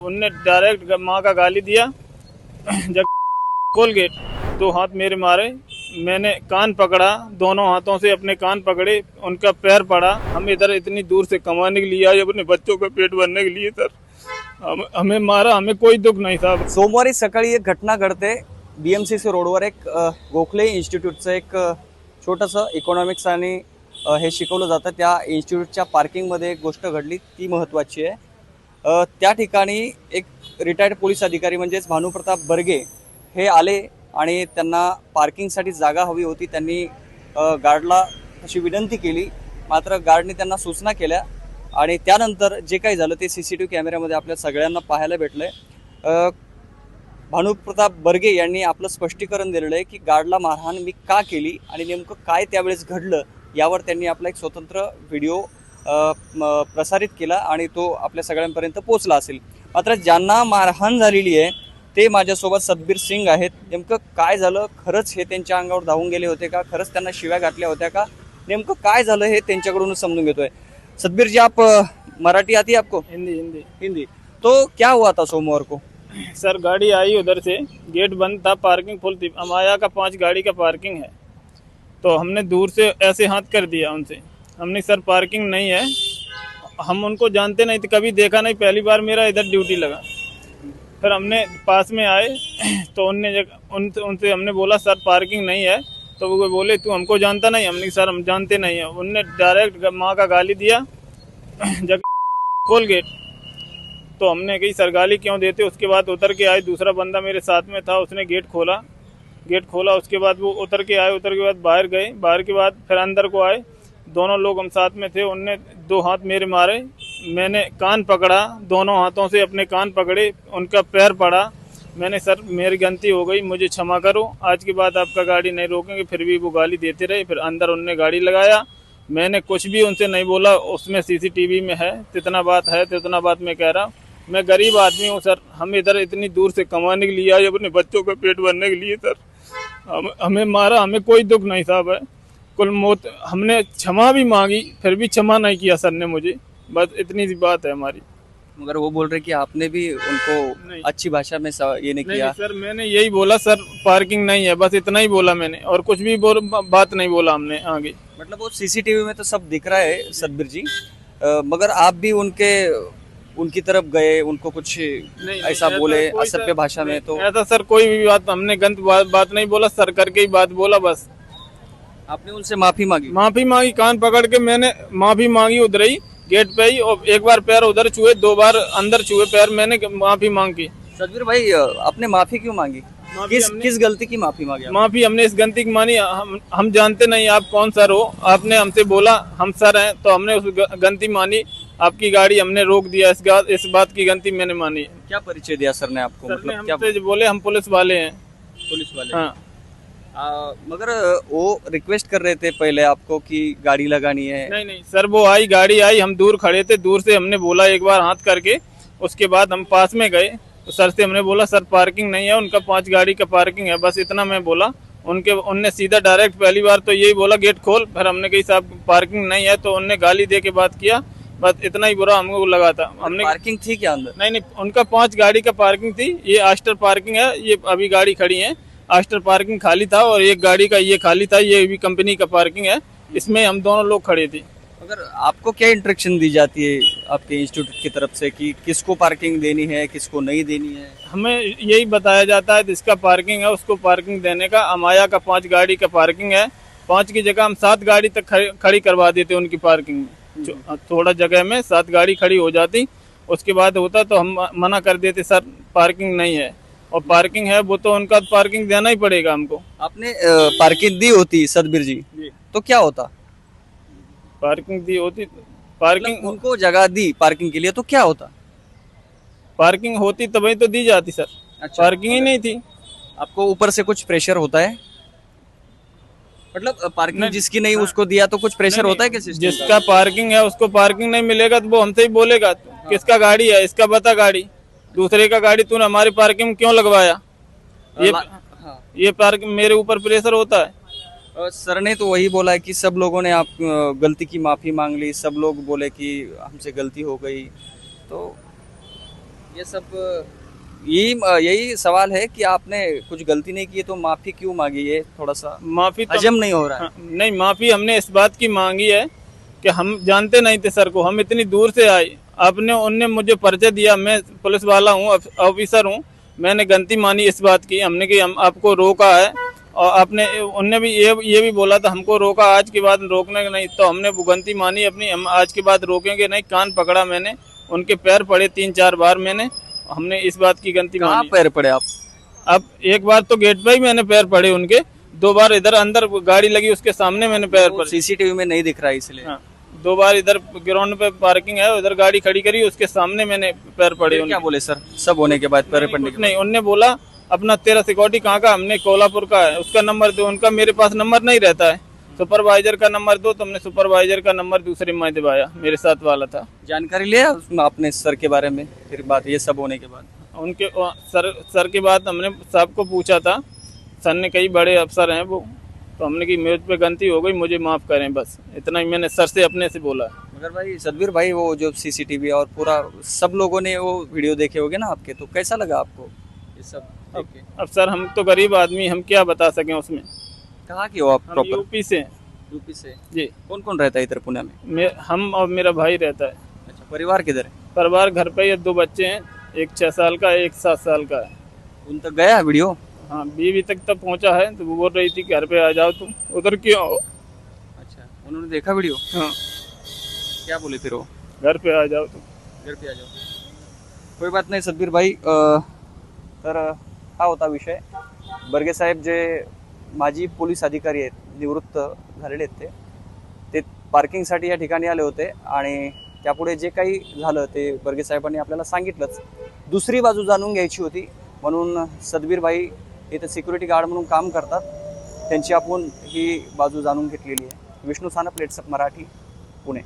उनने डायरेक्ट माँ का गाली दिया। जब खोल गेट, दो हाथ मेरे मारे, मैंने कान पकड़ा, दोनों हाथों से अपने कान पकड़े, उनका पैर पड़ा। हम इधर इतनी दूर से कमाने के लिए आए, अपने बच्चों का पेट भरने के लिए सर। हमें मारा, हमें कोई दुख नाही था। सोमवारी सकाळी एक घटना घडते BMCC रोडवर। एक गोखले इन्स्टिट्यूटचं एक छोटंसं इकॉनॉमिक्स आणि हे शिकवलं जातं त्या इन्स्टिट्यूटच्या पार्किंगमध्ये एक गोष्ट घडली, ती महत्त्वाची आहे। त्या ठिकाणी एक रिटायर्ड पोलीस अधिकारी म्हणजेच भानुप्रताप बर्गे हे आले आणि त्यांना पार्किंगसाठी जागा हवी होती। त्यांनी गार्डला अशी विनंती केली, मात्र गार्डने त्यांना सूचना केल्या आणि त्यानंतर जे काही झालं ते CCTV कॅमेऱ्यामध्ये आपल्या सगळ्यांना पाहायला भेटलंय। भानुप्रताप बर्गे यांनी आपलं स्पष्टीकरण दिलेलं आहे की गार्डला मारहाण मी का केली आणि नेमकं काय त्यावेळेस घडलं यावर त्यांनी आपला एक स्वतंत्र व्हिडिओ प्रसारित केला आणि तो आपल्या सगळ्यांपर्यंत पोहोचला असेल। मात्र ज्यांना मारहाण झालेली आहे ते माझ्यासोबत सतबीर सिंग आहेत। नेमकं काय झालं, खरंच हे त्यांच्या अंगावर धावून गेले होते का, खरंच त्यांना शिव्या घातल्या होत्या का, नेमकं काय झालं हे त्यांच्याकडून समजून घेतोय। सतबीर जी, आप मराठी आती है आपको? हिंदी हिंदी हिंदी। तो क्या हुआ था सोमवार को? सर, गाड़ी आई उधर से, गेट बंद था, पार्किंग फुल थी। अमाया का 5 गाड़ी का पार्किंग है, तो हमने दूर से ऐसे हाथ कर दिया उनसे। हमने सर पार्किंग नहीं है, हम उनको जानते नहीं थे, कभी देखा नहीं, पहली बार मेरा इधर ड्यूटी लगा। फिर हमने पास में आए तो उनसे हमने बोला सर पार्किंग नहीं है, तो वो बोले तू हमको जानता नहीं। हमने सर हम जानते नहीं है। उनने डायरेक्ट माँ का गाली दिया। जब खोल गेट, तो हमने कही सर गाली क्यों देते। उसके बाद उतर के आए, दूसरा बंदा मेरे साथ में था, उसने गेट खोला। उसके बाद वो उतर के आए, उतर के बाद बाहर गए, बाहर के बाद फिर अंदर को आए, दोनों लोग हम साथ में थे। उनने 2 हाथ मेरे मारे, मैंने कान पकड़ा, दोनों हाथों से अपने कान पकड़े, उनका पैर पड़ा। मैंने सर मेरी गलती हो गई, मुझे क्षमा करो, आज के बाद आपका गाड़ी नहीं रोकेंगे। फिर भी वो गाली देते रहे। फिर अंदर उनने गाड़ी लगाया, मैंने कुछ भी उनसे नहीं बोला, उसमें CCTV में है, तितना बात मैं कह रहा हूँ। मैं गरीब आदमी हूँ सर, हम इधर इतनी दूर से कमाने के लिए आए, अपने बच्चों का पेट भरने के लिए सर। हमें मारा, हमें कोई दुख नहीं साहब है। कुल मौत, हमने क्षमा भी मांगी, फिर भी क्षमा नहीं किया सर ने मुझे। बस इतनी सी बात है हमारी। मगर वो बोल रहे कि आपने भी उनको नहीं। अच्छी भाषा में ये नहीं नहीं किया। सर, मैंने यही बोला सर पार्किंग नहीं है, बस इतना ही बोला मैंने, और कुछ भी बात नहीं बोला हमने आगे। मतलब वो CCTV में तो सब दिख रहा है सतबीर जी, मगर आप भी उनकी तरफ गए, उनको कुछ ऐसा बोले असभ्य भाषा में, तो ऐसा सर कोई भी बात हमने गलत बात नहीं बोला सर, करके ही बात बोला बस। आपने उनसे माफी मांगी? कान पकड़ के मैंने माफी मांगी उधर ही गेट पे ही, और एक बार पैर उधर छुए, 2 बार अंदर छुए पैर, मैंने माफी मांगी। सतबीर भाई, आपने माफी क्यों मांगी? किस गलती की माफी मांगी? माफी हमने इस गलती की मानी, हम जानते नहीं आप कौन सर हो, आपने हमसे बोला हम सर हैं, तो हमने उस गलती मानी। आपकी गाड़ी हमने रोक दिया, इस बात की गलती मैंने मानी। क्या परिचय दिया सर ने आपको? सर ने मतलब क्या हमसे बोले हम पुलिस वाले हैं। पुलिस वाले? हाँ, मगर वो रिक्वेस्ट कर रहे थे पहले आपको कि गाड़ी लगानी है। नहीं सर, वो आई, गाड़ी आई, हम दूर खड़े थे, दूर से हमने बोला एक बार हाथ करके, उसके बाद हम पास में गए, तो सर से हमने बोला सर पार्किंग नहीं है, उनका 5 गाड़ी का पार्किंग है, बस इतना मैं बोला। उनने सीधा डायरेक्ट पहली बार तो यही बोला गेट खोल, फिर हमने कही साहब पार्किंग नहीं है, तो उनने गाली दे के बात किया, बस इतना ही बुरा हमको लगा था। हमने पार्किंग थी क्या अंदर? नहीं, उनका 5 गाड़ी का पार्किंग थी, ये आस्टर पार्किंग है, ये अभी गाड़ी खड़ी है, आस्टर पार्किंग खाली था, और एक गाड़ी का ये खाली था, ये भी कंपनी का पार्किंग है, इसमें हम दोनों लोग खड़े थे। अगर आपको क्या इंस्ट्रक्शन दी जाती है आपके इंस्टीट्यूट की तरफ से कि किसको पार्किंग देनी है, किसको नहीं देनी है? हमें यही बताया जाता है जिसका पार्किंग है उसको पार्किंग देने का। अमाया का 5 गाड़ी का पार्किंग है, 5 की जगह हम 7 गाड़ी तक खड़ी करवा देते उनकी पार्किंग में। थोड़ा जगह में 7 गाड़ी खड़ी हो जाती, उसके बाद होता तो हम मना कर देते सर पार्किंग नहीं है, और पार्किंग है वो तो उनका पार्किंग देना ही पड़ेगा हमको। आपने पार्किंग दी होती सतबीर जी, तो क्या होता? पार्किंग दी होती, पार्किंग मतलब उनको जगह दी पार्किंग के लिए, तो क्या होता? पार्किंग होती तभी तो दी जाती सर। अच्छा, पार्किंग ही नहीं थी। आपको ऊपर से कुछ प्रेशर होता है? मतलब पार्किंग नहीं, जिसकी नहीं हाँ, उसको दिया तो कुछ प्रेशर होता है क्या सिस्टम का? जिसका पार्किंग है उसको पार्किंग नहीं मिलेगा तो वो हमसे ही बोलेगा किसका गाड़ी है, इसका बता गाड़ी, दूसरे का गाड़ी तूने हमारी पार्किंग में क्यों लगवाया। ये पार्किंग मेरे ऊपर प्रेशर होता है। सर ने तो वही बोला है कि सब लोगों ने आप गलती की माफी मांग ली, सब लोग बोले कि हमसे गलती हो गई, तो ये सब यही सवाल है कि आपने कुछ गलती नहीं की तो माफी क्यों मांगी, ये थोड़ा सा माफी तो हजम नहीं हो रहा है। हाँ, नहीं, माफी हमने इस बात की मांगी है कि हम जानते नहीं थे सर को, हम इतनी दूर से आए, आपने उनने मुझे परिचय दिया, मैं पुलिस वाला हूँ, ऑफिसर हूँ, मैंने गलती मानी इस बात की, हमने कि हम आपको रोका है, और आपने उनने भी ये भी बोला था हमको रोका, आज के बाद रोकने नहीं, तो हमने वो गलती मानी अपनी, हम आज के बाद रोकेंगे नहीं। कान पकड़ा मैंने, उनके पैर पड़े 3-4 बार मैंने, हमने इस बात की गलती कहाँ मानी। पैर पड़े आप? अब एक बार तो गेट पे ही मैंने पैर पड़े उनके, 2 बार इधर अंदर गाड़ी लगी उसके सामने मैंने पैर पड़े। सीसीटीवी में नहीं दिख रहा है इसलिए। हाँ, 2 बार इधर ग्राउंड पे पार्किंग है, उधर गाड़ी खड़ी करी, उसके सामने मैंने पैर पड़े। फिर क्या बोले सर सब होने के बाद, पैर पड़ने कुछ के नहीं, उनने बोला अपना तेरा सिक्योरिटी कहाँ का, हमने कोल्हापुर का है, उसका नंबर दो। उनका मेरे पास नंबर नहीं रहता है, सुपरवाइजर का नंबर दो, तो हमने सुपरवाइजर का नंबर दूसरे में दिवाया, मेरे साथ वाला था। जानकारी लिया उसमें आपने सर के बारे में? फिर बात ये सब होने के बाद उनके सर के बाद हमने साहब को पूछा था, सर ने कई बड़े अफसर हैं वो, तो हमने की मेरे पे गलती हो गई, मुझे माफ़ करें, बस इतना ही मैंने सर से अपने से बोला। मगर भाई सतबीर भाई, वो जो सीसीटीवी और पूरा सब लोगों ने वो वीडियो देखे होंगे ना आपके, तो कैसा लगा आपको ये सब देख के? अब सर हम तो गरीब आदमी, हम क्या बता सकें उसमें। कहाँ की हो आप हम प्रॉपर? यूपी से हैं। यूपी से। जी, कौन कौन रहता है इधर पुणे में? हम और मेरा भाई रहता है। अच्छा, परिवार किधर है? परिवार घर पे ही है, 2 बच्चे हैं, एक 6 साल का है, एक 7 साल का है। उन तक गया वीडियो? हाँ, बीवी तक पहुंचा है, तो वो बोल रही थी घर पे आ जाओ तुम, उधर क्यों हो? अच्छा, उन्होंने देखा वीडियो? हाँ, क्या बोले फिर वो? घर पे आ जाओ तुम। घर पे आ जाओ। कोई बात नाही सतबीर भाई, तर हा होता विषय. बर्गे साहेब जे माजी पोलीस अधिकारी आहेत, निवृत्त झालेले आहेत, ते पार्किंगसाठी या ठिकाणी आले होते आणि त्यापुढे जे काही झालं ते बर्गे साहेबांनी आपल्याला सांगितलंच. दुसरी बाजू जाणून घ्यायची होती म्हणून सतबीर भाई इथे सिक्युरिटी गार्ड म्हणून काम करतात, त्यांची आपण ही बाजू जाणून घेतलेली आहे. विष्णू सानप, लेट्सअप मराठी, पुणे.